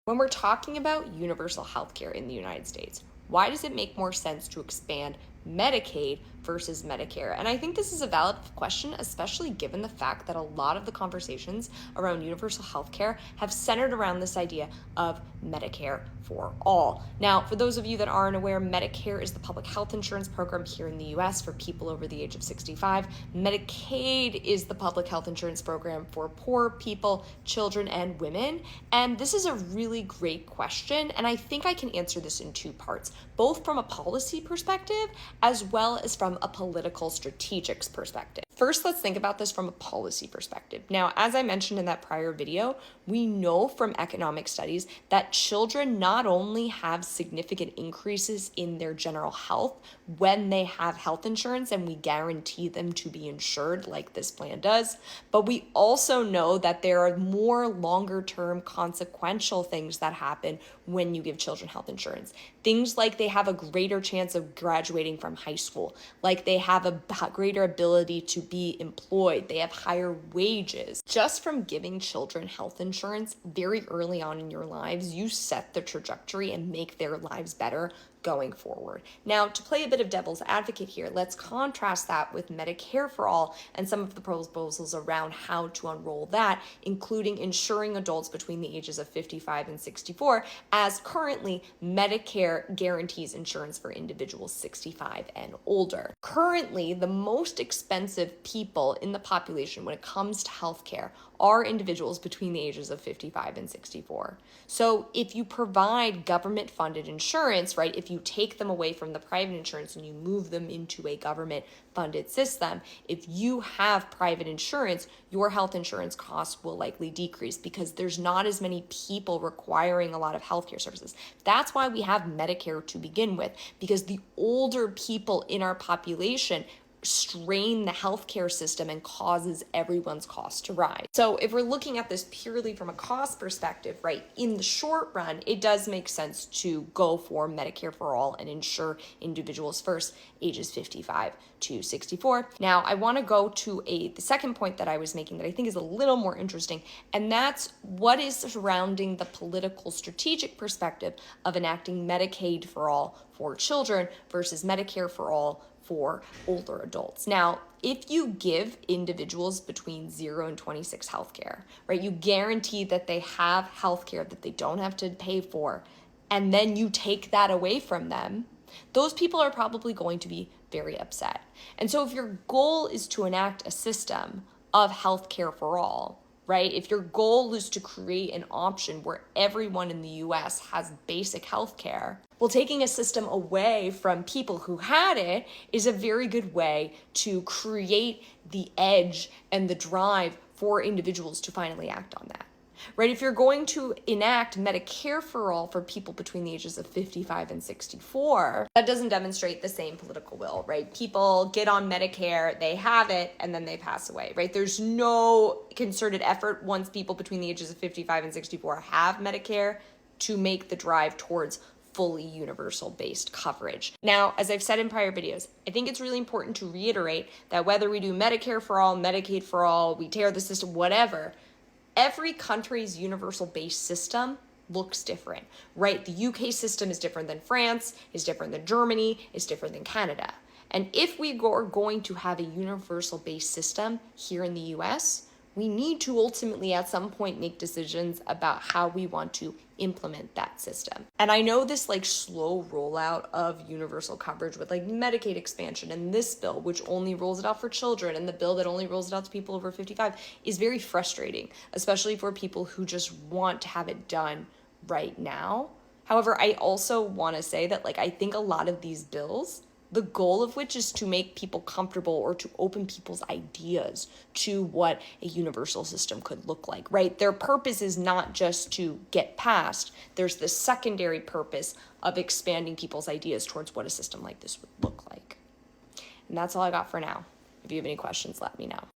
When we're talking about universal healthcare in the United States, why does it make more sense to expand Medicaid versus Medicare? And I think this is a valid question, especially given the fact that a lot of the conversations around universal healthcare have centered around this idea of Medicare for all. Now, for those of you that aren't aware, Medicare is the public health insurance program here in the US for people over the age of 65. Medicaid is the public health insurance program for poor people, children, and women. And this is a really great question, and I think I can answer this in two parts, both from a policy perspective as well as from a political strategics perspective. First, let's think about this from a policy perspective. Now, as I mentioned in that prior video, we know from economic studies that children not only have significant increases in their general health when they have health insurance and we guarantee them to be insured like this plan does, but we also know that there are more longer-term consequential things that happen when you give children health insurance. Things like they have a greater chance of graduating from high school, like they have a greater ability to be employed, they have higher wages. Just from giving children health insurance very early on in your lives, you set the trajectory and make their lives better going forward. Now, to play a bit of devil's advocate here, let's contrast that with Medicare for all and some of the proposals around how to unroll that, including insuring adults between the ages of 55 and 64, as currently Medicare guarantees insurance for individuals 65 and older. Currently, the most expensive people in the population when it comes to healthcare are individuals between the ages of 55 and 64. So if you provide government-funded insurance, right, if you take them away from the private insurance and you move them into a government-funded system, if you have private insurance, your health insurance costs will likely decrease because there's not as many people requiring a lot of healthcare services. That's why we have Medicare to begin with, because the older people in our population strain the healthcare system and causes everyone's cost to rise. So if we're looking at this purely from a cost perspective, right, in the short run, it does make sense to go for Medicare for all and insure individuals first, ages 55 to 64. Now, I want to go to the second point that I was making that I think is a little more interesting, and that's what is surrounding the political strategic perspective of enacting Medicaid for all for children versus Medicare for all for older adults. Now, if you give individuals between 0 and 26 healthcare, right, you guarantee that they have healthcare that they don't have to pay for, and then you take that away from them, those people are probably going to be very upset. And so if your goal is to enact a system of healthcare for all, right? If your goal is to create an option where everyone in the US has basic health care, well, taking a system away from people who had it is a very good way to create the edge and the drive for individuals to finally act on that. Right? If you're going to enact Medicare for all for people between the ages of 55 and 64, that doesn't demonstrate the same political will, right? People get on Medicare, they have it, and then they pass away, right? There's no concerted effort once people between the ages of 55 and 64 have Medicare to make the drive towards fully universal-based coverage. Now, as I've said in prior videos, I think it's really important to reiterate that whether we do Medicare for all, Medicaid for all, we tear the system, whatever, every country's universal-based system looks different, right? The UK system is different than France, is different than Germany, is different than Canada. And if we are going to have a universal-based system here in the US, we need to ultimately at some point make decisions about how we want to implement that system. And I know this like slow rollout of universal coverage with like Medicaid expansion and this bill, which only rolls it out for children, and the bill that only rolls it out to people over 55 is very frustrating, especially for people who just want to have it done right now. However, I also want to say that like I think a lot of these bills, the goal of which is to make people comfortable or to open people's ideas to what a universal system could look like, right? Their purpose is not just to get passed. There's the secondary purpose of expanding people's ideas towards what a system like this would look like. And that's all I got for now. If you have any questions, let me know.